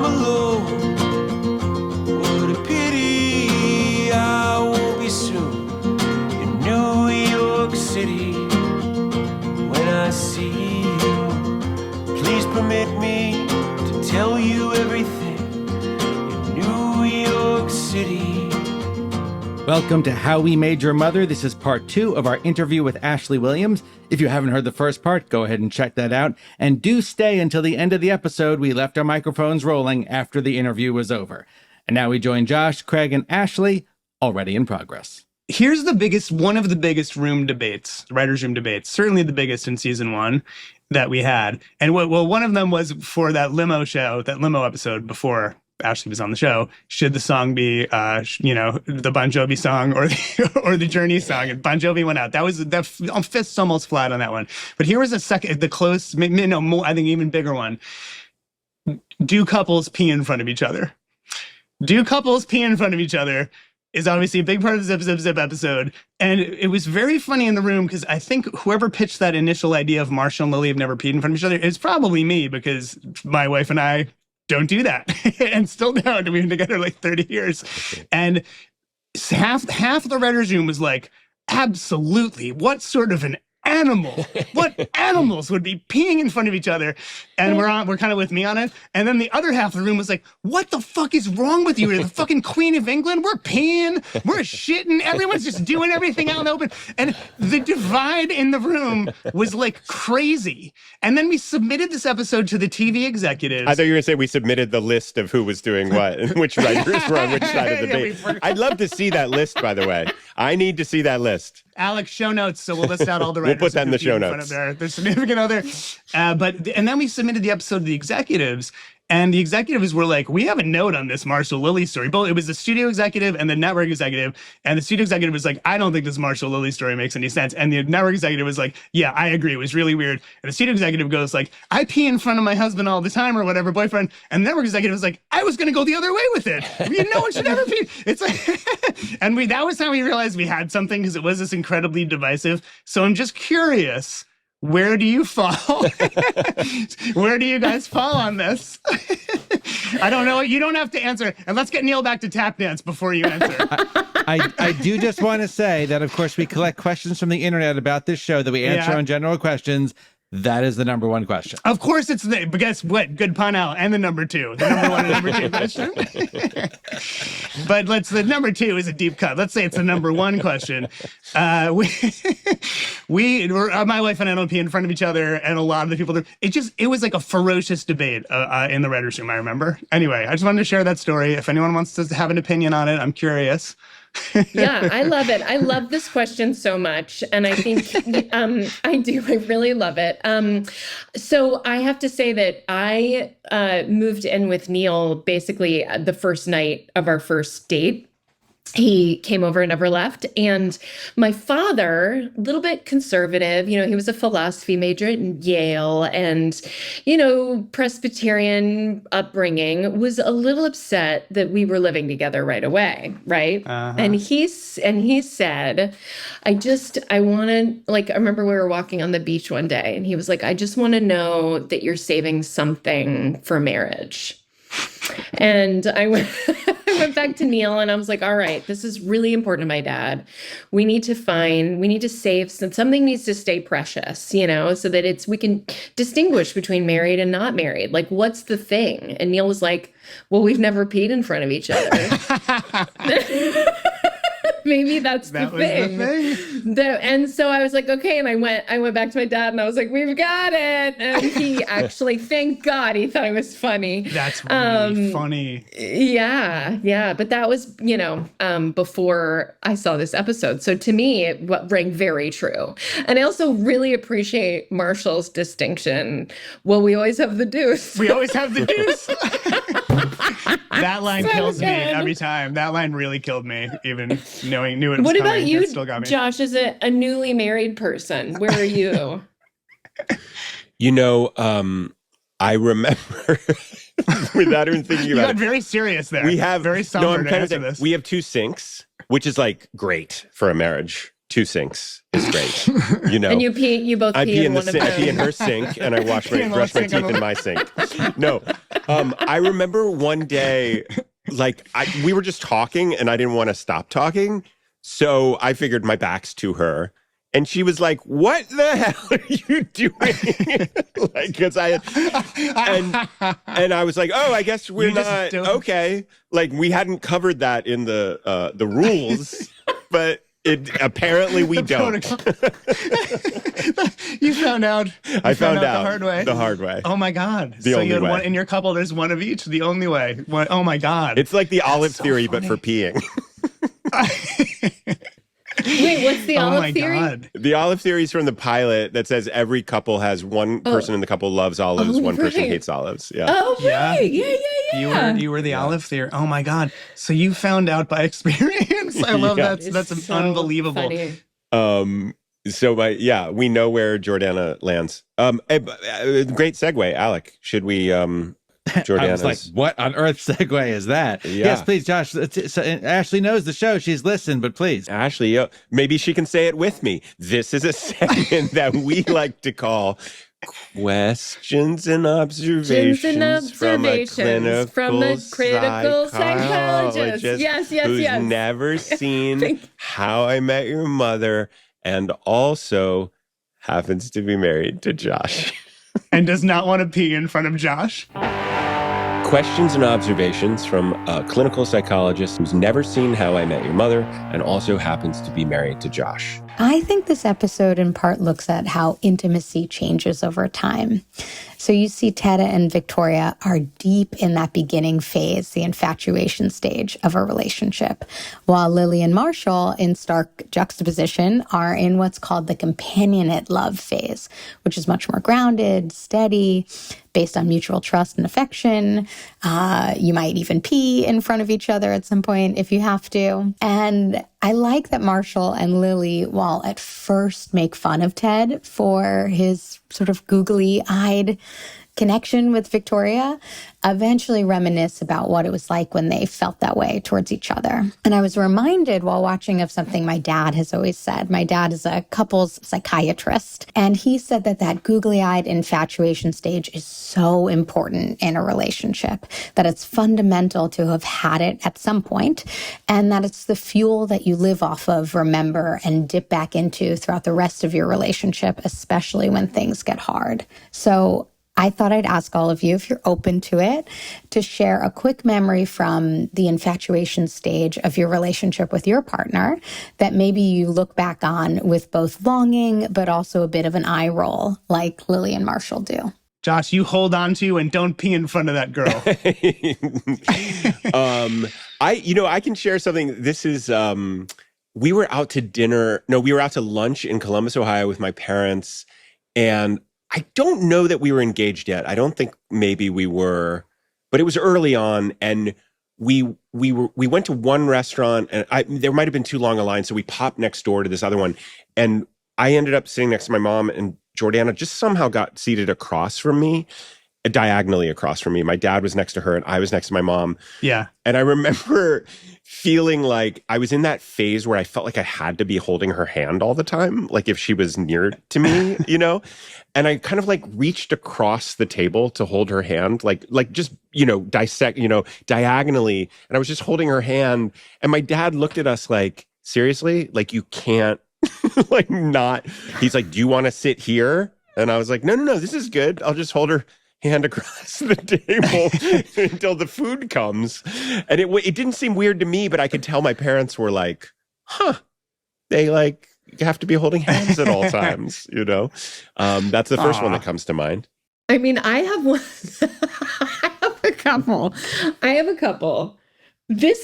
alone. What a pity I won't be soon in New York City. When I see you, please permit me to tell you everything in New York City. Welcome to How We Made Your Mother. This is part 2 of our interview with Ashley Williams. If you haven't heard the first part, go ahead and check that out. And do stay until the end of the episode. We left our microphones rolling after the interview was over. And now we join Josh, Craig, and Ashley, already in progress. Here's one of the biggest room debates, writer's room debates, certainly the biggest in season 1 that we had. And one of them was for that limo episode before Ashley was on the show. Should the song be, the Bon Jovi song or the Journey song? And Bon Jovi went out. That was the fist almost flat on that one. But here was a second, the close, more, I think even bigger one. Do couples pee in front of each other? Do couples pee in front of each other is obviously a big part of the Zip episode. And it was very funny in the room because I think whoever pitched that initial idea of Marshall and Lily have never peed in front of each other is probably me, because my wife and I don't do that and still don't. We've been together like 30 years. And half the writer's room was like, absolutely, what sort of an animal? What animals would be peeing in front of each other? And we're kind of with me on it. And then the other half of the room was like, what the fuck is wrong with you? You're the fucking Queen of England. We're peeing, we're shitting. Everyone's just doing everything out in the open. And the divide in the room was like crazy. And then we submitted this episode to the TV executives. I thought you were going to say we submitted the list of who was doing what and which writers were on which side of the debate. I'd love to see that list, by the way. I need to see that list. Alex, show notes, so we'll list out all the writers. We'll put that in the show notes. Their significant other. And then we submitted the episode to the executives, and the executives were like, we have a note on this Marshall Lily story. Both, it was the studio executive and the network executive, and the studio executive was like, I don't think this Marshall Lily story makes any sense. And the network executive was like, yeah, I agree. It was really weird. And the studio executive goes like, I pee in front of my husband all the time or whatever, boyfriend. And the network executive was like, I was going to go the other way with it. No one should ever pee. It's like, and that was how we realized we had something, because it was this incredibly divisive. So I'm just curious, where do you fall? Where do you guys fall on this? I don't know. You don't have to answer. And let's get Neil back to tap dance before you answer. I do just want to say that, of course, we collect questions from the internet about this show that we answer on general questions. That is the number one question. Of course it's but guess what? Good pun out. And the number 2. The number 1 and number 2 question. But the number 2 is a deep cut. Let's say it's the number 1 question. My wife and I don't pee in front of each other, and a lot of the people, it was like a ferocious debate in the writer's room, I remember. Anyway, I just wanted to share that story. If anyone wants to have an opinion on it, I'm curious. Yeah, I love it. I love this question so much. And I think I do. I really love it. So I have to say that I moved in with Neil basically the first night of our first date. He came over and never left. And my father, a little bit conservative, he was a philosophy major at Yale and, Presbyterian upbringing, was a little upset that we were living together right away. Right. Uh-huh. And he said, I want to, I remember we were walking on the beach one day and he was like, I just want to know that you're saving something for marriage. And I went back to Neil and I was like, all right, this is really important to my dad. We need to save, something needs to stay precious, so that we can distinguish between married and not married. Like, what's the thing? And Neil was like, well, we've never peed in front of each other. Maybe that's the thing. And so I was like, okay. And I went back to my dad and I was like, we've got it. And he actually, thank God, he thought it was funny. That's really funny. Yeah. But that was, before I saw this episode. So to me, it rang very true. And I also really appreciate Marshall's distinction. Well, we always have the deuce. We always have the deuce. That line kills me every time. That line really killed me, even knew it was What coming. about you, it still got me. Josh, as a newly married person? Where are you? I remember, without even thinking about it. You got very serious there. We have very somber to answer this. We have 2 sinks, which is great for a marriage. 2 sinks is great. You know, And you both I pee pee in the one of sink. I pee those. in her sink, and I brush my teeth in my sink. No, I remember one day, like we were just talking, and I didn't want to stop talking, so I figured my back's to her, and she was like, "What the hell are you doing?" Like, because and I was like, "Oh, I guess we're not okay." Like we hadn't covered that in the rules, but. Apparently we don't. You found out. I found out the hard way. The hard way. Oh my God! The only you had way. one in your couple. There's one of each. The only way. Oh my God! It's like the olive theory, but for peeing. Wait, what's the olive theory? God. The olive theory is from the pilot that says every couple has one person in the couple loves olives, one person hates olives. Yeah. Oh, right. Yeah. You were the olive theory. Oh my God! So you found out by experience. I love that. That's so unbelievable. Funny. So we know where Jordana lands. Great segue, Alec. Should we Jordana's. I was like, what on earth segue is that? Yeah. Yes, please, Josh. So Ashley knows the show. She's listened, but please. Ashley, maybe she can say it with me. This is a segment that we like to call Questions and Observations from a clinical psychologist. Yes. Who's never seen How I Met Your Mother and also happens to be married to Josh. And does not want to pee in front of Josh. Questions and observations from a clinical psychologist who's never seen How I Met Your Mother and also happens to be married to Josh. I think this episode in part looks at how intimacy changes over time. So you see Ted and Victoria are deep in that beginning phase, the infatuation stage of a relationship, while Lily and Marshall, in stark juxtaposition, are in what's called the companionate love phase, which is much more grounded, steady, based on mutual trust and affection. You might even pee in front of each other at some point if you have to. And I like that Marshall and Lily, while at first make fun of Ted for his sort of googly-eyed connection with Victoria, eventually reminisce about what it was like when they felt that way towards each other. And I was reminded while watching of something my dad has always said. My dad is a couples psychiatrist, and he said that googly-eyed infatuation stage is so important in a relationship, that it's fundamental to have had it at some point, and that it's the fuel that you live off of, remember, and dip back into throughout the rest of your relationship, especially when things get hard. So I thought I'd ask all of you, if you're open to it, to share a quick memory from the infatuation stage of your relationship with your partner that maybe you look back on with both longing, but also a bit of an eye roll, like Lily and Marshall do. Josh, you hold on to and don't pee in front of that girl. I can share something. This is, we were out to lunch in Columbus, Ohio with my parents, and I don't know that we were engaged yet. I don't think maybe we were, but it was early on, and we went to one restaurant, and there might have been too long a line, so we popped next door to this other one, and I ended up sitting next to my mom, and Jordana just somehow got seated across from me, diagonally across from me. My dad was next to her, and I was next to my mom. Yeah. And I remember feeling like I was in that phase where I felt like I had to be holding her hand all the time, like if she was near to me, And I kind of like reached across the table to hold her hand, like just, diagonally. And I was just holding her hand. And my dad looked at us like, seriously? Like, you can't, like, not. He's like, do you want to sit here? And I was like, no, this is good. I'll just hold her hand across the table until the food comes. And it didn't seem weird to me, but I could tell my parents were like, they like have to be holding hands at all times, That's the first one that comes to mind. I mean, I have one. I have a couple.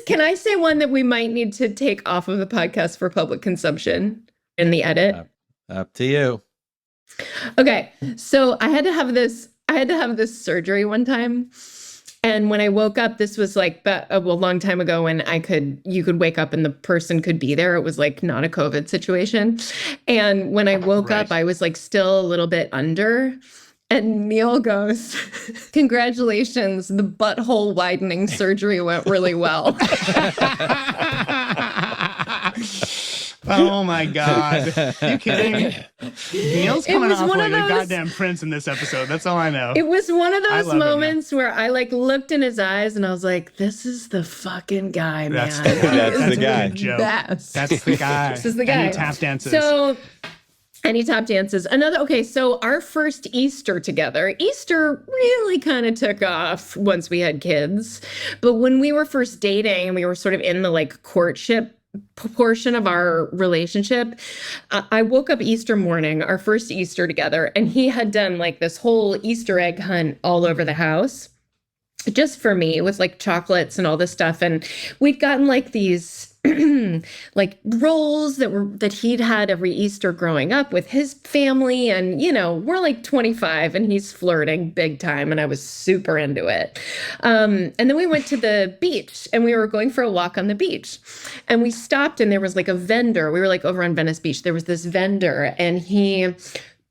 Can I say one that we might need to take off of the podcast for public consumption in the edit? Up to you. Okay. So I had to have this surgery one time. And when I woke up, this was like a long time ago when you could wake up and the person could be there. It was like not a COVID situation. And when I woke up, I was like still a little bit under. And Neil goes, "Congratulations, the butthole widening surgery went really well." Oh my God. You kidding? Neil's coming was off one like of a those- goddamn prince in this episode. That's all I know. It was one of I those love it, man. moments where I like looked in his eyes and I was like, this is the fucking guy, man. That's That's the guy. Joe. Best. That's the guy. This is the And guy. he tap dances. So, and he tap dances. So our first Easter together, Easter really kind of took off once we had kids. But when we were first dating and we were sort of in the like courtship portion of our relationship, I woke up Easter morning, our first Easter together, and he had done like this whole Easter egg hunt all over the house. Just for me, with like chocolates and all this stuff. And we'd gotten like these like rolls that he'd had every Easter growing up with his family. And, you know, we're like 25 and he's flirting big time. And I was super into it. And then we went to the beach and we were going for a walk on the beach. And we stopped and there was like a vendor. We were like over on Venice Beach. There was this vendor and he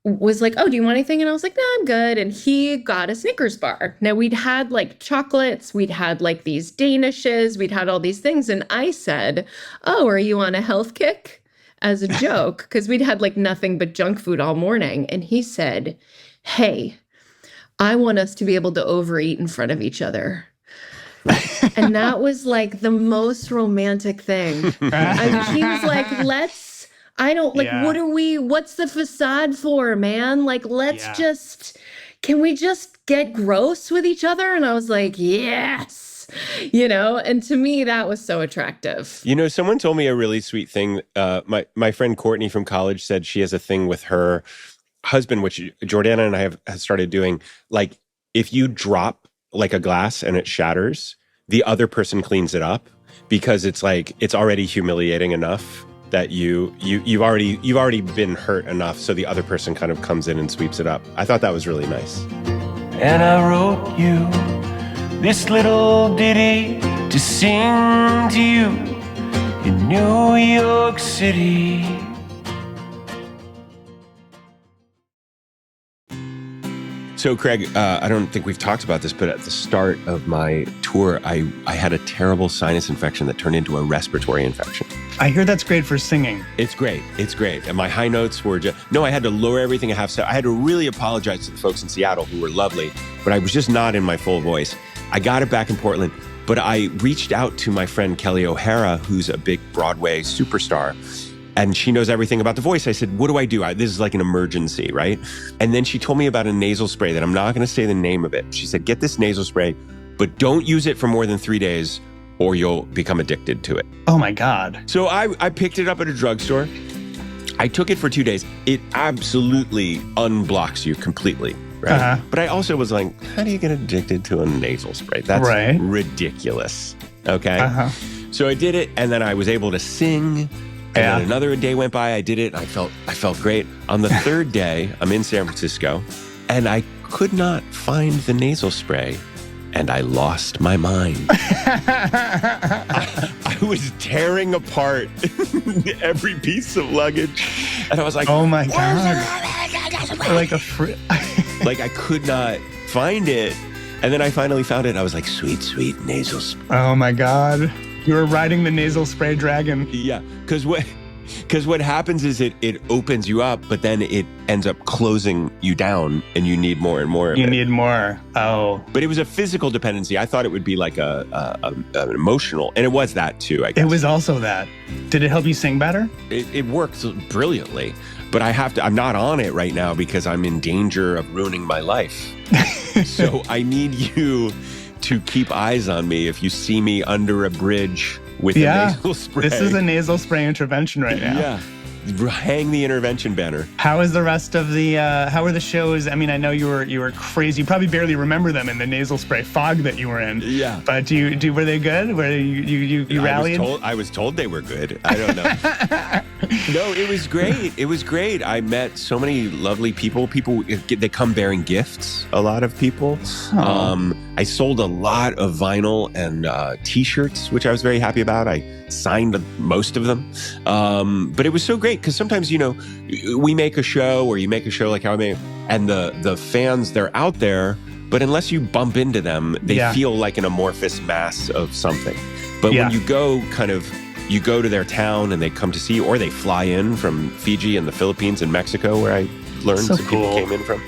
was like, oh, do you want anything? And I was like, no, I'm good. And he got a Snickers bar. Now we'd had like chocolates, we'd had like these Danishes, we'd had all these things. And I said, oh, are you on a health kick? As a joke, because we'd had like nothing but junk food all morning. And he said, hey, I want us to be able to overeat in front of each other. And that was like the most romantic thing. He was like, what's the facade for, man? Like, can we just get gross with each other? And I was like, yes, you know, and to me, that was so attractive. You know, someone told me a really sweet thing. My friend Courtney from college said she has a thing with her husband, which Jordana and I have started doing. Like, if you drop like a glass and it shatters, the other person cleans it up because it's like, it's already humiliating enough that you've already been hurt enough, so the other person kind of comes in and sweeps it up. I thought that was really nice. And I wrote you this little ditty to sing to you in New York City. So Craig, I don't think we've talked about this, but at the start of my tour, I had a terrible sinus infection that turned into a respiratory infection. I hear that's great for singing. It's great. It's great. And my high notes were I had to lower everything a half step. I had to really apologize to the folks in Seattle who were lovely, but I was just not in my full voice. I got it back in Portland, but I reached out to my friend Kelly O'Hara, who's a big Broadway superstar, and she knows everything about the voice. I said, what do I do? This is like an emergency, right? And then she told me about a nasal spray that I'm not going to say the name of it. She said, get this nasal spray, but don't use it for more than 3 days or you'll become addicted to it. Oh my God. So I picked it up at a drugstore. I took it for 2 days. It absolutely unblocks you completely, right? Uh-huh. But I also was like, how do you get addicted to a nasal spray? That's right. Ridiculous. Okay. Uh-huh. So I did it, and then I was able to sing. And then another day went by, I did it, I felt great. On the third day, I'm in San Francisco, and I could not find the nasal spray, and I lost my mind. I was tearing apart every piece of luggage, and I was like, oh my God. Like like I could not find it. And then I finally found it, and I was like, sweet, sweet nasal spray. Oh my God. You were riding the nasal spray dragon. Yeah, because what happens is it opens you up, but then it ends up closing you down, and you need more and more of it. You need more. Oh. But it was a physical dependency. I thought it would be like an emotional, and it was that too, I guess. It was also that. Did it help you sing better? It worked brilliantly, but I'm not on it right now because I'm in danger of ruining my life. So I need you to keep eyes on me if you see me under a bridge with a nasal spray. This is a nasal spray intervention right now. Yeah. Hang the intervention banner. How is the rest of the, how are the shows? I mean, I know you were crazy. You probably barely remember them in the nasal spray fog that you were in. Yeah. But were they good? Were you rallied? I was told they were good. I don't know. No, it was great. It was great. I met so many lovely people. They come bearing gifts, a lot of people. I sold a lot of vinyl and T-shirts, which I was very happy about. I signed most of them. But it was so great because sometimes, we make a show or you make a show like how I made, and the fans, they're out there, but unless you bump into them, they feel like an amorphous mass of something. But when you go kind of you go to their town and they come to see you, or they fly in from Fiji and the Philippines and Mexico, where I learned So some people cool. came in from.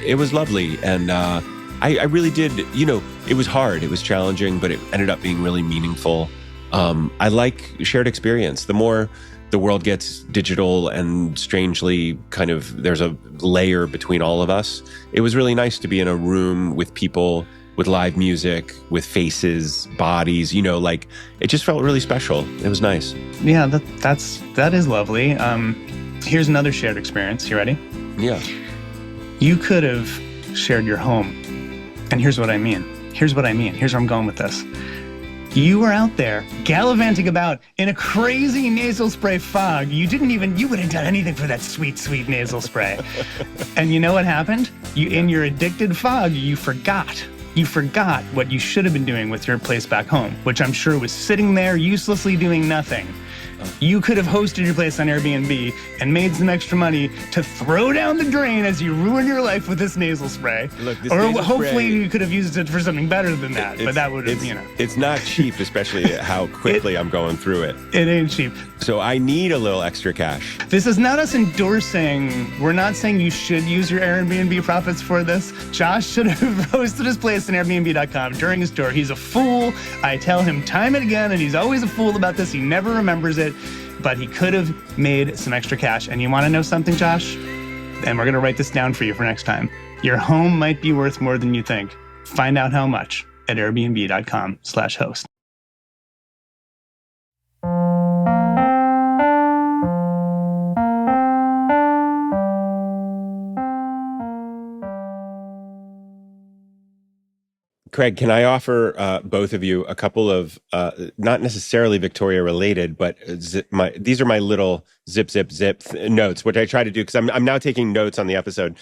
It was lovely. And I really did, it was hard. It was challenging, but it ended up being really meaningful. I like shared experience. The more the world gets digital and strangely kind of there's a layer between all of us, it was really nice to be in a room with people, with live music, with faces, bodies, it just felt really special. It was nice. Yeah, that is lovely. Here's another shared experience. You ready? Yeah. You could have shared your home. And here's what I mean. Here's where I'm going with this. You were out there gallivanting about in a crazy nasal spray fog. You wouldn't have done anything for that sweet, sweet nasal spray. And you know what happened? In your addicted fog, you forgot. You forgot what you should have been doing with your place back home, which I'm sure was sitting there uselessly doing nothing. You could have hosted your place on Airbnb and made some extra money to throw down the drain as you ruin your life with this nasal spray. Look, this or nasal hopefully spray, you could have used it for something better than that. But that would have, It's not cheap, especially how quickly I'm going through it. It ain't cheap. So I need a little extra cash. This is not us endorsing. We're not saying you should use your Airbnb profits for this. Josh should have hosted his place on Airbnb.com during his tour. He's a fool. I tell him time and again, and he's always a fool about this. He never remembers it, but he could have made some extra cash. And you want to know something, Josh? And we're going to write this down for you for next time. Your home might be worth more than you think. Find out how much at airbnb.com/host. Craig, can I offer both of you a couple of, not necessarily Victoria related, but these are my little zip notes, which I try to do because I'm now taking notes on the episode.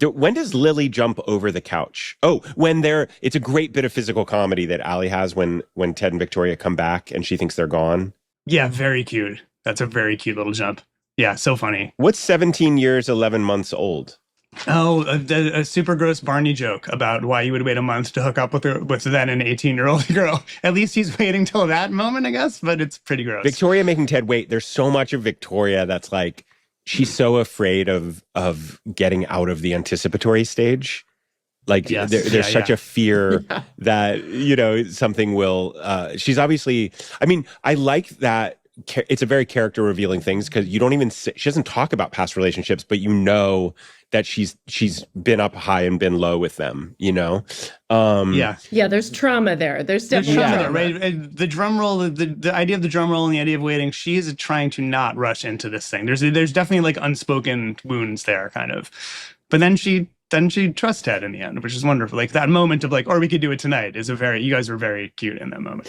When does Lily jump over the couch? Oh, it's a great bit of physical comedy that Allie has when Ted and Victoria come back and she thinks they're gone. Yeah, very cute. That's a very cute little jump. Yeah, so funny. What's 17 years, 11 months old? Oh, a super gross Barney joke about why you would wait a month to hook up with then an 18-year-old girl. At least he's waiting till that moment, I guess, but it's pretty gross. Victoria making Ted wait. There's so much of Victoria that's like, she's so afraid of getting out of the anticipatory stage. Like Yes. there's such a fear that, something will, she's obviously, I like that. It's a very character revealing things because you don't even she doesn't talk about past relationships, but that she's been up high and been low with them, Yeah, there's trauma there. There's definitely trauma trauma. there, right? The drum roll, the idea of the drum roll and the idea of waiting, she is trying to not rush into this thing. There's definitely like unspoken wounds there, kind of. But then she trusts Ted in the end, which is wonderful. Like that moment of like, or we could do it tonight you guys were very cute in that moment.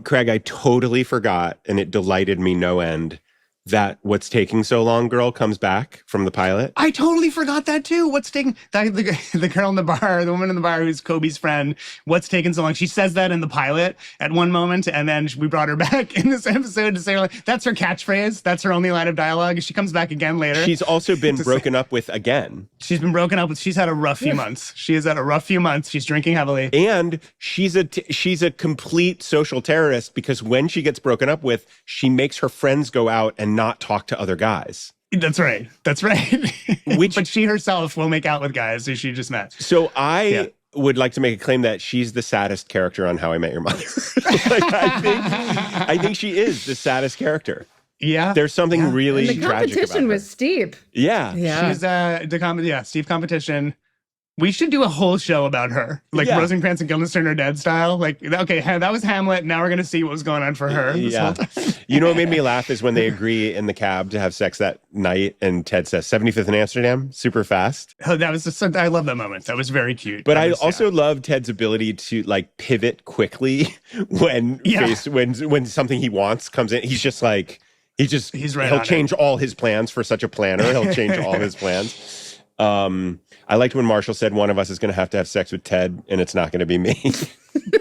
Craig, I totally forgot, and it delighted me no end, that What's Taking So Long girl comes back from the pilot. I totally forgot that too. What's taking the girl in the bar, the woman in the bar who's Kobe's friend, what's taking so long? She says that in the pilot at one moment, and then we brought her back in this episode to say, like, that's her catchphrase. That's her only line of dialogue. She comes back again later. She's also been broken up with again. She's been broken up with. She's had a rough few months. She has had a rough few months. She's drinking heavily. And she's a complete social terrorist because when she gets broken up with, she makes her friends go out and not talk to other guys. That's right. But she herself will make out with guys who she just met. So I would like to make a claim that she's the saddest character on How I Met Your Mother. I think she is the saddest character. Yeah. There's something really And the tragic about competition her. was steep. Yeah. Yeah. She's steep competition. We should do a whole show about her, like Rosencrantz and Guildenstern are dead style. Like, okay, that was Hamlet. Now we're gonna see what was going on for her. Yeah. You know what made me laugh is when they agree in the cab to have sex that night, and Ted says 75th in Amsterdam, super fast. Oh, that was I love that moment. That was very cute. But I also love Ted's ability to like pivot quickly when something he wants comes in. He's just like he's right. He'll change all his plans for such a planner. He'll change all his plans. I liked when Marshall said one of us is going to have sex with Ted, and it's not going to be me.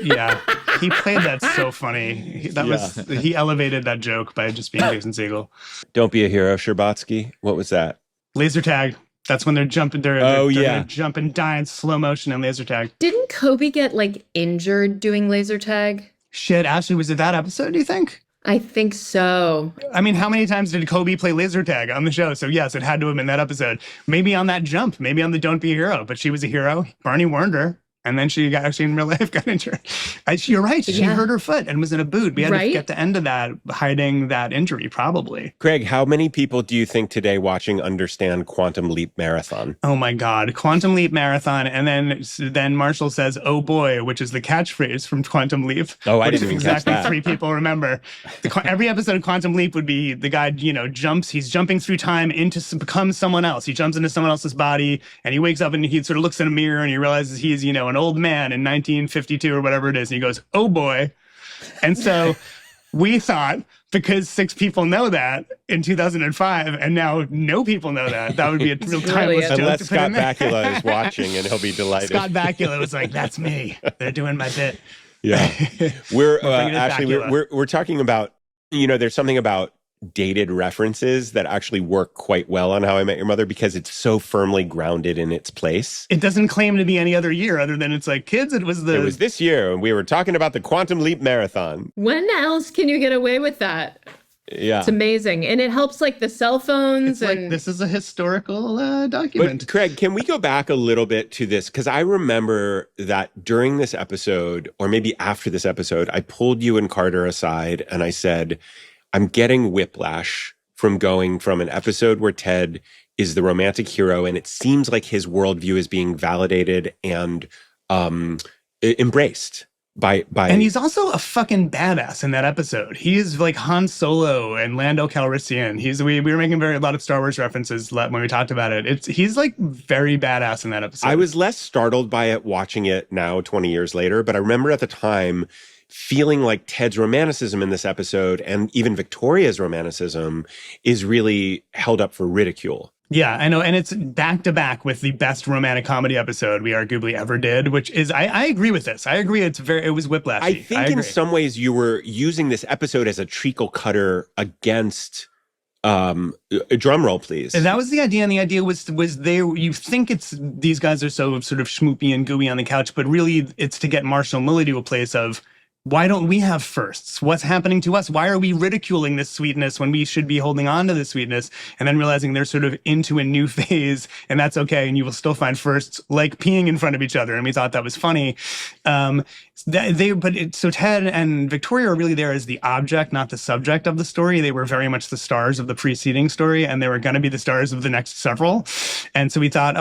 Yeah, he played that so funny. He elevated that joke by just being Jason Segel. Don't be a hero, Sherbatsky. What was that? Laser tag. That's when they're jumping. They're gonna jump and die in slow motion in laser tag. Didn't Kobe get like injured doing laser tag? Shit, Ashley, was it that episode? Do you think? I think so. I mean, how many times did Kobe play laser tag on the show? So yes, it had to have been that episode. Maybe on that jump, maybe on the Don't Be a Hero, but she was a hero. Barney warned her. And then she actually in real life got injured. You're right. She hurt her foot and was in a boot. We had to get the end of that, hiding that injury, probably. Craig, how many people do you think today watching understand Quantum Leap Marathon? Oh my God, Quantum Leap Marathon. And then Marshall says, "Oh boy," which is the catchphrase from Quantum Leap. Oh, I didn't even catch exactly that. 3 people remember. Every episode of Quantum Leap would be the guy, he's jumping through time to become someone else. He jumps into someone else's body and he wakes up and he sort of looks in a mirror and he realizes he's, an old man in 1952 or whatever it is. And he goes, "Oh boy." And so we thought, because 6 people know that in 2005, and now no people know that would be a real timeless joke. Unless to Scott put in there. Bakula is watching, and he'll be delighted. Scott Bakula was like, "That's me. They're doing my bit." Yeah, we're bringing it Ashley. Bakula. We're talking about there's something about dated references that actually work quite well on How I Met Your Mother because it's so firmly grounded in its place. It doesn't claim to be any other year other than it's like, kids, it was this year, and we were talking about the Quantum Leap Marathon. When else can you get away with that? Yeah. It's amazing. And it helps like the cell phones. It's and like, this is a historical document. But Craig, can we go back a little bit to this? Because I remember that during this episode, or maybe after this episode, I pulled you and Carter aside and I said, I'm getting whiplash from going from an episode where Ted is the romantic hero and it seems like his worldview is being validated and embraced by and he's also a fucking badass in that episode. He is like Han Solo and Lando Calrissian. We were making a lot of Star Wars references when we talked about it. He's like very badass in that episode. I was less startled by it watching it now 20 years later, but I remember at the time feeling like Ted's romanticism in this episode and even Victoria's romanticism is really held up for ridicule. Yeah, I know. And it's back to back with the best romantic comedy episode we arguably ever did, which is, I agree with this. I agree. It was whiplashy. I think in some ways you were using this episode as a treacle cutter against Drumroll, please. And that was the idea. And the idea was you think these guys are so sort of schmoopy and gooey on the couch, but really it's to get Marshall and Lily to a place of, why don't we have firsts? What's happening to us? Why are we ridiculing this sweetness when we should be holding on to this sweetness? And then realizing they're sort of into a new phase, and that's okay. And you will still find firsts like peeing in front of each other. And we thought that was funny. So Ted and Victoria are really there as the object, not the subject of the story. They were very much the stars of the preceding story, and they were going to be the stars of the next several. And so we thought,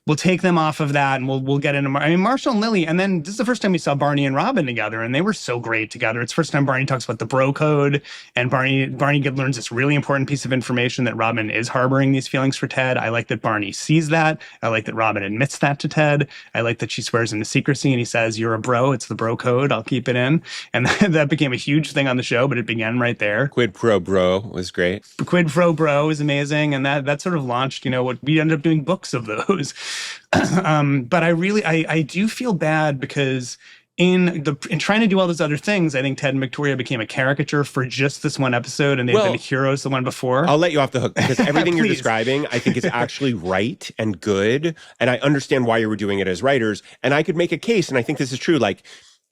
we'll take them off of that, and we'll get into Marshall and Lily. And then this is the first time we saw Barney and Robin together, and they were so great together. It's the first time Barney talks about the bro code, and Barney learns this really important piece of information that Robin is harboring these feelings for Ted. I like that Barney sees that. I like that Robin admits that to Ted. I like that she swears into secrecy, and he says, "You're a bro. It's the bro code. I'll keep it in." And that became a huge thing on the show, but it began right there. Quid pro bro was great. Quid pro bro is amazing. And that sort of launched, what we ended up doing books of those. But I do feel bad because in trying to do all those other things, I think Ted and Victoria became a caricature for just this one episode, and they've been heroes the one before. I'll let you off the hook because everything you're Please. describing, I think is actually right and good. And I understand why you were doing it as writers. And I could make a case, and I think this is true. Like,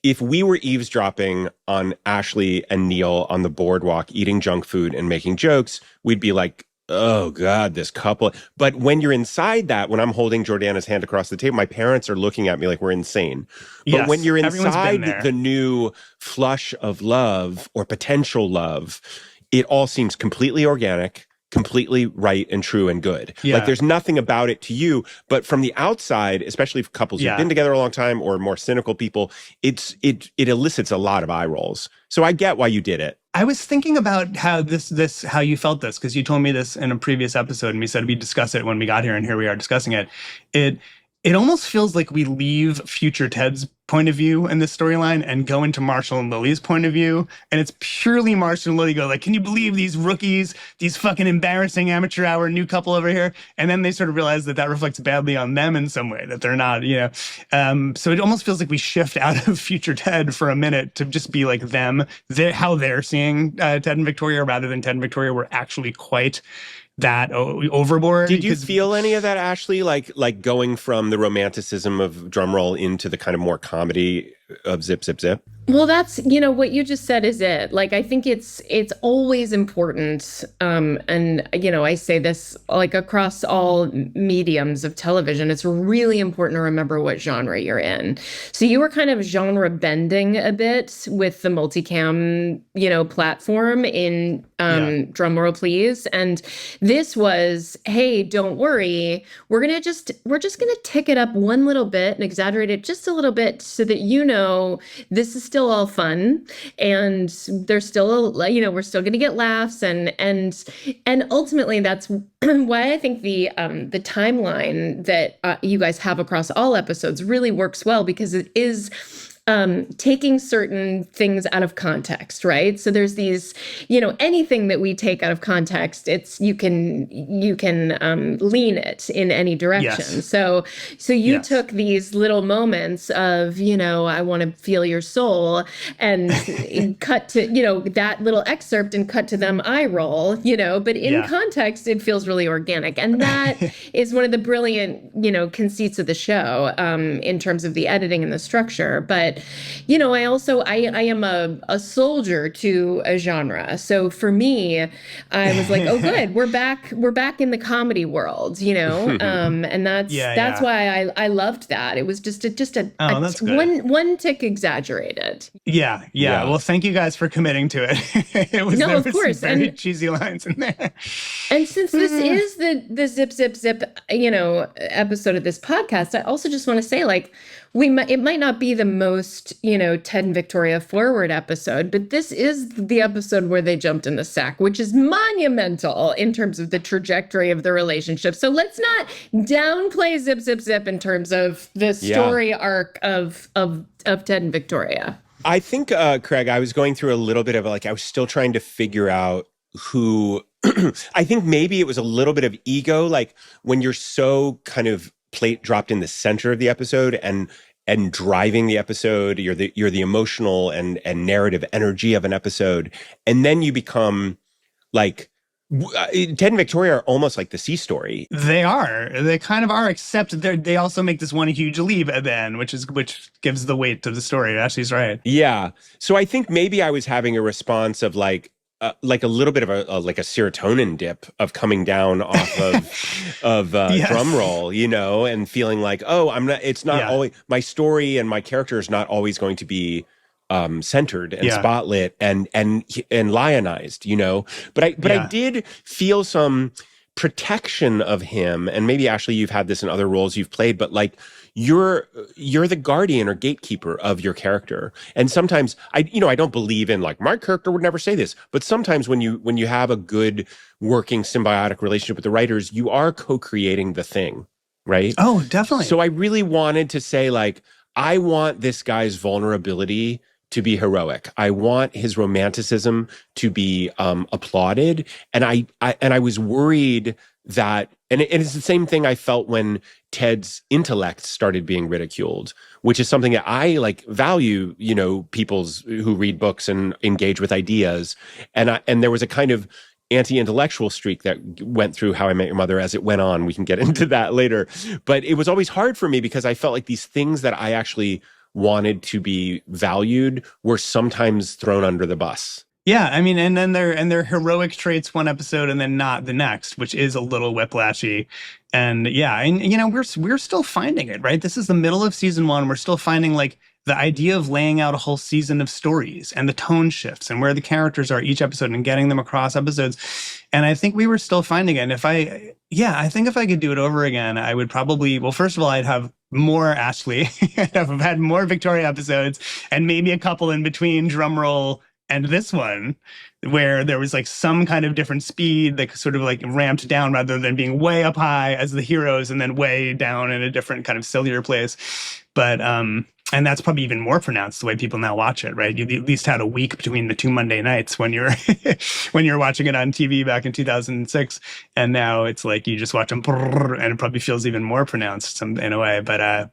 if we were eavesdropping on Ashley and Neil on the boardwalk, eating junk food and making jokes, we'd be like, oh God, this couple. But when you're inside that, when I'm holding Jordana's hand across the table, my parents are looking at me like we're insane. But Yes, when you're everyone's been inside there. the new flush of love or potential love, it all seems completely organic, completely right and true and good. Yeah. Like there's nothing about it to you, but from the outside, especially for couples who've been together a long time or more cynical people, it elicits a lot of eye rolls. So I get why you did it. I was thinking about how how you felt this, because you told me this in a previous episode, and we said we'd discuss it when we got here, and here we are discussing it. It almost feels like we leave future Ted's point of view in this storyline and go into Marshall and Lily's point of view. And it's purely Marshall and Lily go like, can you believe these rookies, these fucking embarrassing amateur hour new couple over here? And then they sort of realize that reflects badly on them in some way, that they're not, so it almost feels like we shift out of future Ted for a minute to just be like them, how they're seeing Ted and Victoria, rather than Ted and Victoria were actually quite that overboard. Did you feel any of that, Ashley? Like going from the romanticism of Drumroll into the kind of more comedy of Zip, Zip, Zip? Well, that's, what you just said is it. Like, I think it's always important. And, I say this like across all mediums of television, it's really important to remember what genre you're in. So you were kind of genre bending a bit with the multicam, platform in Drumroll Please. And this was, hey, don't worry. We're just gonna tick it up one little bit and exaggerate it just a little bit so that this is still all fun, and there's still we're still going to get laughs, and ultimately that's why I think the timeline that you guys have across all episodes really works well, because it is taking certain things out of context, right? So there's these, anything that we take out of context, you can lean it in any direction. Yes. So you took these little moments of, I want to feel your soul, and cut to, that little excerpt and cut to them eye roll, but in context, it feels really organic. And that is one of the brilliant, conceits of the show, in terms of the editing and the structure. But I am a soldier to a genre. So for me, I was like, oh, good, we're back in the comedy world, and that's why I loved that. It was just one tick exaggerated. Yeah. Well, thank you guys for committing to it. There was of course, some very cheesy lines in there. And since this is the zip zip zip, episode of this podcast, I also just want to say, like, it might not be the most, Ted and Victoria forward episode, but this is the episode where they jumped in the sack, which is monumental in terms of the trajectory of the relationship. So let's not downplay Zip Zip Zip in terms of the story arc of Ted and Victoria. I think, Craig, I was going through a little bit of I was still trying to figure out who, I think maybe it was a little bit of ego, like when you're so kind of plate dropped in the center of the episode and driving the episode, you're the emotional and narrative energy of an episode, and then you become like Ted and Victoria are almost like the C story. They kind of are, except they also make this one huge leap at the end, which gives the weight to the story. Ashley's right. Yeah. So I think maybe I was having a response of like a little bit of a serotonin dip of coming down off of Drumroll, and feeling like, oh, it's not always my story and my character is not always going to be centered and spotlit and lionized, but I did feel some protection of him. And maybe, Ashley, you've had this in other roles you've played, but like you're the guardian or gatekeeper of your character. And sometimes I don't believe in like my character would never say this, but sometimes when you have a good working symbiotic relationship with the writers, you are co-creating the thing, right? Oh, definitely. So I really wanted to say, like, I want this guy's vulnerability to be heroic. I want his romanticism to be applauded. And I was worried that, and it's the same thing I felt when Ted's intellect started being ridiculed, which is something that I value, people's who read books and engage with ideas. And there was a kind of anti-intellectual streak that went through How I Met Your Mother as it went on. We can get into that later. But it was always hard for me because I felt like these things that I actually wanted to be valued were sometimes thrown under the bus. Yeah, I mean, and then they're heroic traits one episode and then not the next, which is a little whiplashy. And we're still finding it, right? This is the middle of season 1. We're still finding like the idea of laying out a whole season of stories and the tone shifts and where the characters are each episode and getting them across episodes. And I think we were still finding it. And I think if I could do it over again, I would probably, well, first of all, I'd have more Ashley. I'd have had more Victoria episodes and maybe a couple in between Drumroll and this one, where there was like some kind of different speed that sort of like ramped down rather than being way up high as the heroes and then way down in a different kind of sillier place. But, and that's probably even more pronounced the way people now watch it, right? You at least had a week between the 2 Monday nights when you're watching it on TV back in 2006, and now it's like you just watch them, and it probably feels even more pronounced in a way. But I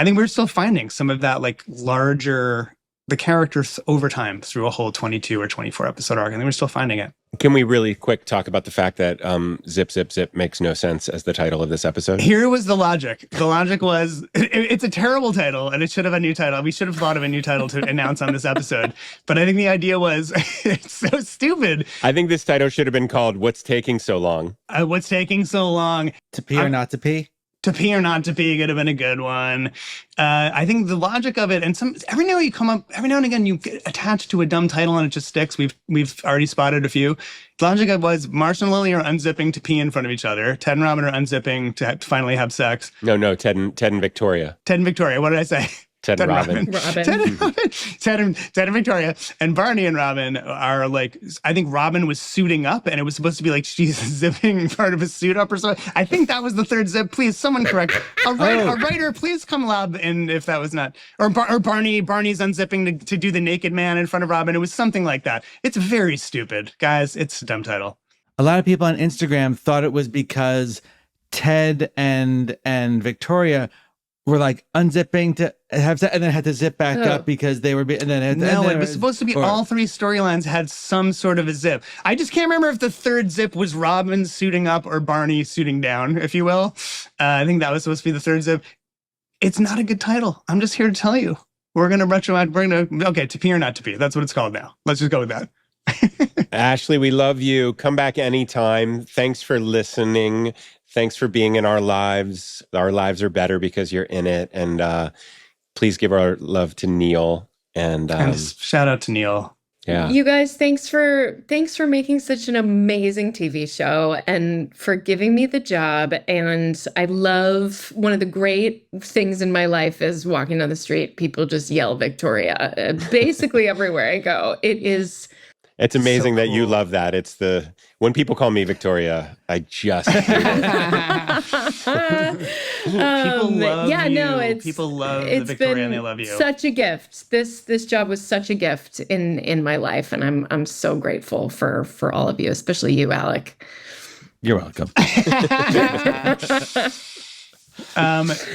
think we're still finding some of that like larger the character over time through a whole 22 or 24 episode arc, and they were still finding it. Can we really quick talk about the fact that Zip, Zip, Zip makes no sense as the title of this episode? Here was the logic. The logic was, it's a terrible title, and it should have a new title. We should have thought of a new title to announce on this episode. But I think the idea was, it's so stupid. I think this title should have been called What's Taking So Long? What's taking so long? To pee or not to pee? To pee or not to pee could have been a good one. I think the logic of it, and every now and again you get attached to a dumb title and it just sticks. We've already spotted a few. The logic of it was Marshall and Lily are unzipping to pee in front of each other. Ted and Robin are unzipping to finally have sex. No, Ted and Victoria. Ted and Victoria. What did I say? Ted and Robin. Ted and Victoria. And Barney and Robin are like, I think Robin was suiting up and it was supposed to be like she's zipping part of his suit up or something. I think that was the third zip. Please, someone correct. A writer, please come loud in if that was not. Or Barney's unzipping to do the naked man in front of Robin. It was something like that. It's very stupid. Guys, it's a dumb title. A lot of people on Instagram thought it was because Ted and Victoria were like unzipping to have sex and then had to zip back up because they were it was supposed to be all three storylines had some sort of a zip. I just can't remember if the third zip was Robin suiting up or Barney suiting down, if you will. I think that was supposed to be the third zip. It's not a good title. I'm just here to tell you. We're going to okay, to pee or not to pee. That's what it's called now. Let's just go with that. Ashley, we love you. Come back anytime. Thanks for listening. Thanks for being in our lives. Our lives are better because you're in it. And please give our love to Neil. And shout out to Neil. Yeah. You guys, thanks for making such an amazing TV show and for giving me the job. And I love, one of the great things in my life is walking down the street, people just yell Victoria basically everywhere I go. It's amazing so that you cool. love that. When people call me Victoria, I just hate it. People love you. It's People love the Victoria and they love you. Such a gift. This job was such a gift in my life, and I'm so grateful for all of you, especially you, Alec. You're welcome.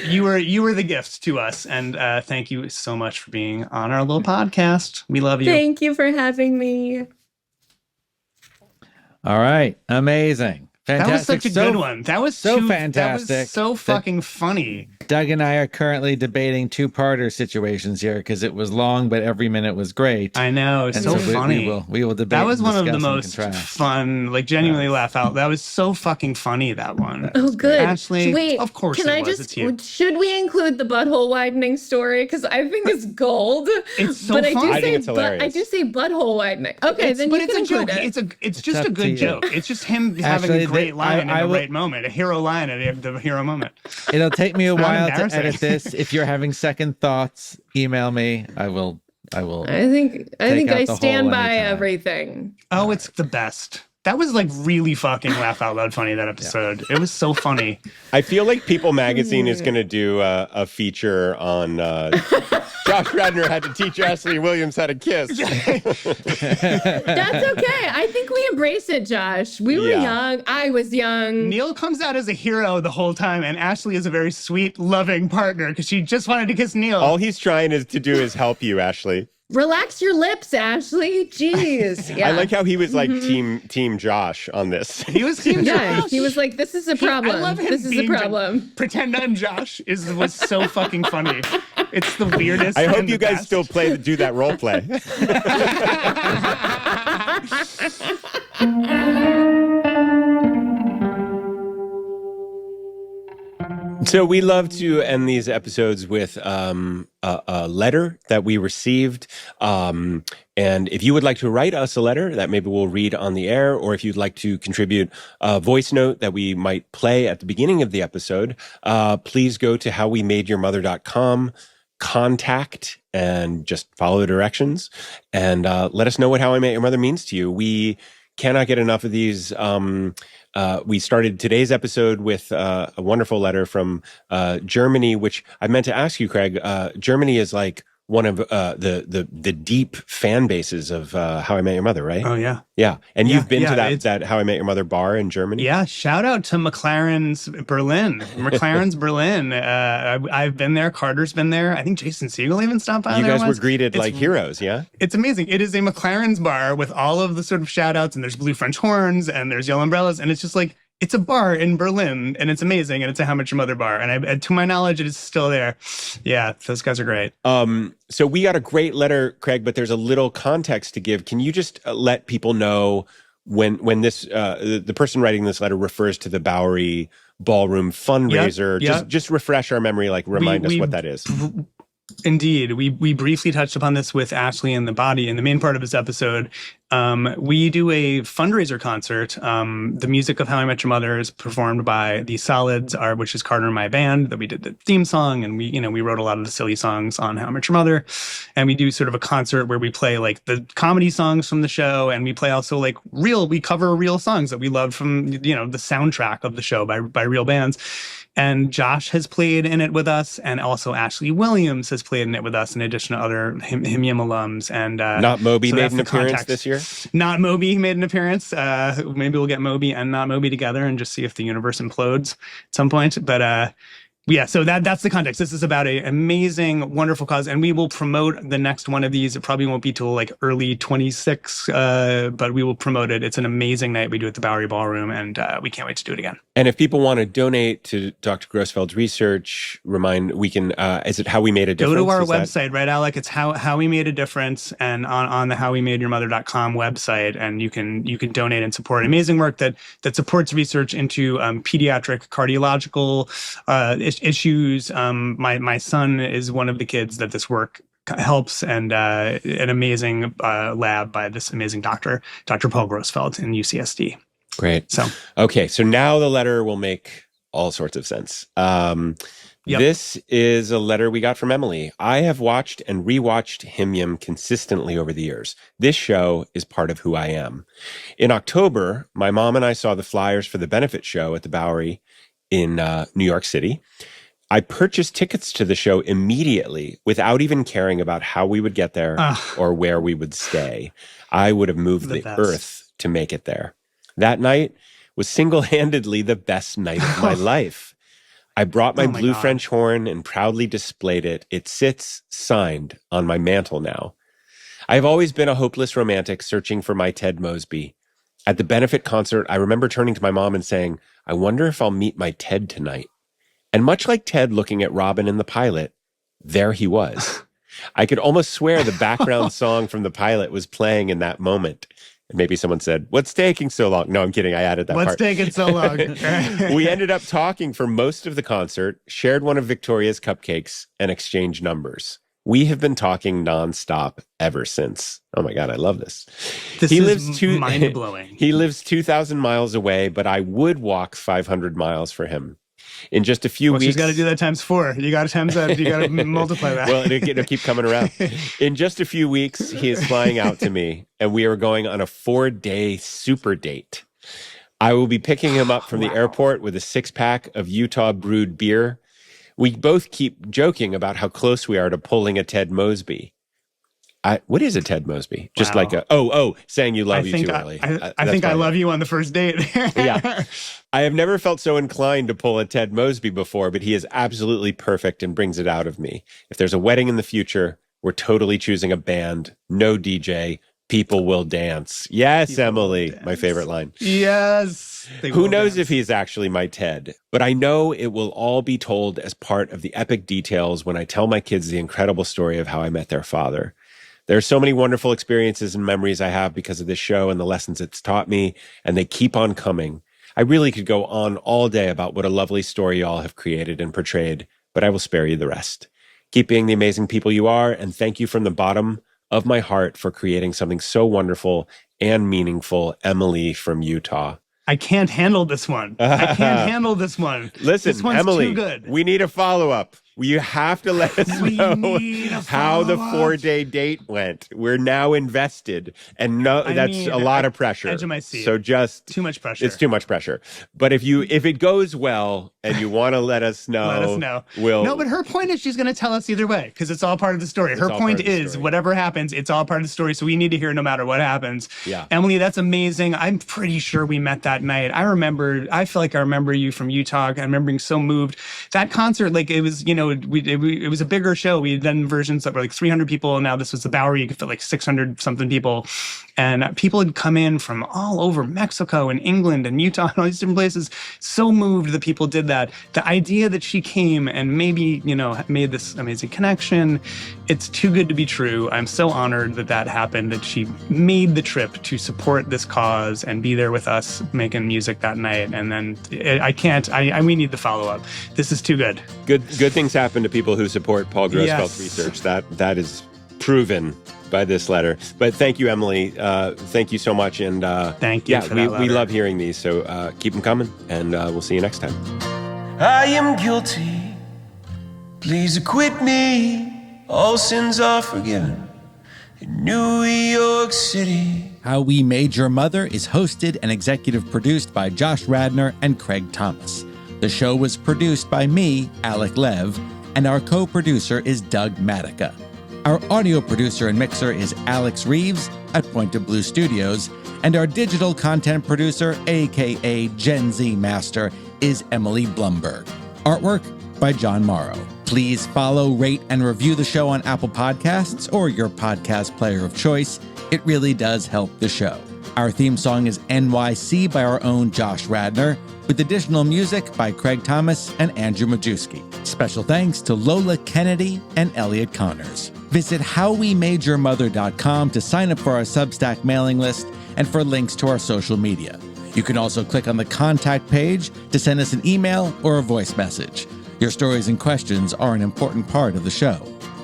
You were the gift to us, and thank you so much for being on our little podcast. We love you. Thank you for having me. All right. Amazing. Fantastic. That was such a good one. That was fantastic. That was so fucking funny. Doug and I are currently debating two-parter situations here because it was long, but every minute was great. I know. It's so funny. We will debate. That was one of the and most contrast. fun, like genuinely laugh out. That was so fucking funny, that one. Oh, good. Ashley, wait, of course can it I was. It's you. should we include the butthole widening story? Because I think it's gold. It's so but fun. I think it's hilarious. I do say butthole widening. Okay, then but you it's can a joke. include it. It's just up a to good you. joke. It's just him having Actually, a great line in I the will- right moment, a hero line at the hero moment. It'll take me a not while to embarrassing. edit this. If you're having second thoughts, email me. I will. I think Take out I the stand whole by anytime. everything. Oh, it's the best. That was like really fucking laugh out loud funny, that episode. It was so funny. I feel like People Magazine is going to do a feature on Josh Radnor had to teach Ashley Williams how to kiss. That's okay. I think we embrace it, Josh. We were Yeah. young. I was young. Neil comes out as a hero the whole time, and Ashley is a very sweet, loving partner because she just wanted to kiss Neil. All he's trying to do is help you, Ashley. Relax your lips, Ashley. Jeez. Yeah. I like how he was like team Josh on this. He was Team Yeah, Josh. he was like, "This is a problem. I love him This is a being problem." Pretend I'm Josh was so fucking funny. It's the weirdest. I hope and you the guys best. still do that role play. So we love to end these episodes with a letter that we received. And if you would like to write us a letter that maybe we'll read on the air, or if you'd like to contribute a voice note that we might play at the beginning of the episode, please go to howwemadeyourmother.com, contact, and just follow the directions. And let us know what How I Met Your Mother means to you. We cannot get enough of these. We started today's episode with a wonderful letter from Germany, which I meant to ask you, Craig. Germany is like one of the deep fan bases of How I Met Your Mother, right? Oh, yeah. Yeah. And Yeah, you've been yeah, to that How I Met Your Mother bar in Germany? Yeah, shout out to McLaren's Berlin. McLaren's Berlin. I've been there. Carter's been there. I think Jason Segel even stopped by You there guys once. were greeted like heroes, yeah? It's amazing. It is a McLaren's bar with all of the sort of shout outs, and there's blue French horns, and there's yellow umbrellas, and it's just like, it's a bar in Berlin, and it's amazing, and it's a How I Met Your Mother bar, and to my knowledge, it is still there. Yeah, those guys are great. So we got a great letter, Craig, but there's a little context to give. Can you just let people know when this the person writing this letter refers to the Bowery Ballroom fundraiser? Yep. Just refresh our memory, like remind us what that is. Indeed. We briefly touched upon this with Ashley and the Body in the main part of this episode. We do a fundraiser concert. The music of How I Met Your Mother is performed by the Solids, which is Carter and my band, that we did the theme song, and we wrote a lot of the silly songs on How I Met Your Mother. And we do sort of a concert where we play like the comedy songs from the show, and we play also like we cover real songs that we loved from, the soundtrack of the show by real bands. And Josh has played in it with us, and also Ashley Williams has played in it with us, in addition to other Him alums. And Not Moby made an appearance this year? Not Moby made an appearance. Maybe we'll get Moby and Not Moby together and just see if the universe implodes at some point. But yeah, so that's the context. This is about an amazing, wonderful cause, and we will promote the next one of these. It probably won't be till like early 26, but we will promote it. It's an amazing night. We do it at the Bowery Ballroom, and we can't wait to do it again. And if people want to donate to Dr. Grossfeld's research, we can, is it How We Made a Difference? Go to our website, right, Alec? It's How We Made a Difference, and on the howwemadeyourmother.com website, and you can donate and support amazing work that supports research into pediatric cardiological issues. My son is one of the kids that this work helps, and an amazing lab by this amazing doctor, Dr. Paul Grossfeld in UCSD. Great. So now the letter will make all sorts of sense. Yep. This is a letter we got from Emily. I have watched and rewatched Him Yim consistently over the years. This show is part of who I am. In October, my mom and I saw the flyers for the benefit show at the Bowery in New York City. I purchased tickets to the show immediately without even caring about how we would get there or where we would stay. I would have moved the earth to make it there. That night was single-handedly the best night of my life. I brought my blue French horn and proudly displayed it. It sits signed on my mantle now. I have always been a hopeless romantic searching for my Ted Mosby. At the benefit concert, I remember turning to my mom and saying, I wonder if I'll meet my Ted tonight. And much like Ted looking at Robin and the pilot, there he was. I could almost swear the background song from the pilot was playing in that moment. And maybe someone said, what's taking so long? No, I'm kidding. I added that part. What's taking so long? We ended up talking for most of the concert, shared one of Victoria's cupcakes, and exchanged numbers. We have been talking nonstop ever since. Oh my God, I love this. This is mind-blowing. He lives 2,000 miles away, but I would walk 500 miles for him. In just a few weeks... She's got to do that times 4. You got to times that. You got to multiply that. Well, it'll keep coming around. In just a few weeks, he is flying out to me, and we are going on a 4-day super date. I will be picking him up from the airport with a 6-pack of Utah brewed beer. We both keep joking about how close we are to pulling a Ted Mosby. What is a Ted Mosby? Just like saying you love you too early. I think I love you on the first date. Yeah. I have never felt so inclined to pull a Ted Mosby before, but he is absolutely perfect and brings it out of me. If there's a wedding in the future, we're totally choosing a band, no DJ, people will dance. Yes, people Emily, my favorite line. Yes. Who knows if he's actually my Ted, but I know it will all be told as part of the epic details when I tell my kids the incredible story of how I met their father. There are so many wonderful experiences and memories I have because of this show and the lessons it's taught me, and they keep on coming. I really could go on all day about what a lovely story you all have created and portrayed, but I will spare you the rest. Keep being the amazing people you are, and thank you from the bottom of my heart for creating something so wonderful and meaningful, Emily from Utah. I can't handle this one. I can't handle this one. Listen, this one's Emily, too good. We need a follow-up. You have to let us know how the 4-day date went. We're now invested, and that's a lot of pressure. Edge of my seat. So just too much pressure. It's too much pressure. But if it goes well and you want to let us know, let us know. No, but her point is she's going to tell us either way because it's all part of the story. Her point is whatever happens, it's all part of the story. So we need to hear no matter what happens. Yeah. Emily, that's amazing. I'm pretty sure we met that night. I feel like I remember you from Utah. I remember being so moved. That concert, like it was, it was a bigger show. We had done versions that were like 300 people. And now this was the Bowery. You could fit like 600 something people. And people had come in from all over Mexico and England and Utah and all these different places. So moved that people did that. The idea that she came and maybe, made this amazing connection. It's too good to be true. I'm so honored that happened, that she made the trip to support this cause and be there with us making music that night. And then we need the follow-up. This is too good. Good things happen to people who support Paul Grossfeld's research. That is proven by this letter. But thank you, Emily. Thank you so much. And thank you for that letter. We love hearing these. So keep them coming, and we'll see you next time. I am guilty. Please acquit me. All sins are forgiven in New York City. How We Made Your Mother is hosted and executive produced by Josh Radnor and Craig Thomas. The show was produced by me, Alec Lev, and our co-producer is Doug Matica. Our audio producer and mixer is Alex Reeves at Point of Blue Studios, and our digital content producer, aka Gen Z Master, is Emily Blumberg. Artwork by John Morrow. Please follow, rate, and review the show on Apple Podcasts or your podcast player of choice. It really does help the show. Our theme song is NYC by our own Josh Radnor, with additional music by Craig Thomas and Andrew Majewski. Special thanks to Lola Kennedy and Elliot Connors. Visit howwemadeyourmother.com to sign up for our Substack mailing list and for links to our social media. You can also click on the contact page to send us an email or a voice message. Your stories and questions are an important part of the show.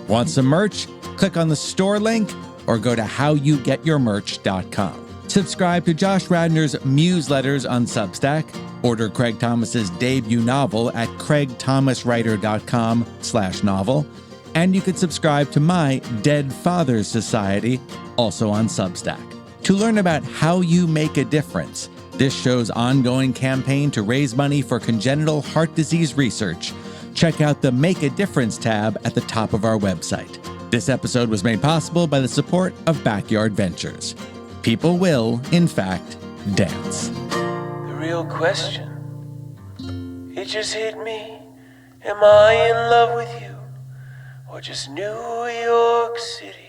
Want some merch? Click on the store link or go to howyougetyourmerch.com. Subscribe to Josh Radnor's newsletters on Substack. Order Craig Thomas's debut novel at craigthomaswriter.com/novel. And you can subscribe to my Dead Fathers Society, also on Substack. To learn about how you make a difference, this show's ongoing campaign to raise money for congenital heart disease research, check out the Make a Difference tab at the top of our website. This episode was made possible by the support of Backyard Ventures. People will, in fact, dance. The real question, it just hit me. Am I in love with you or just New York City?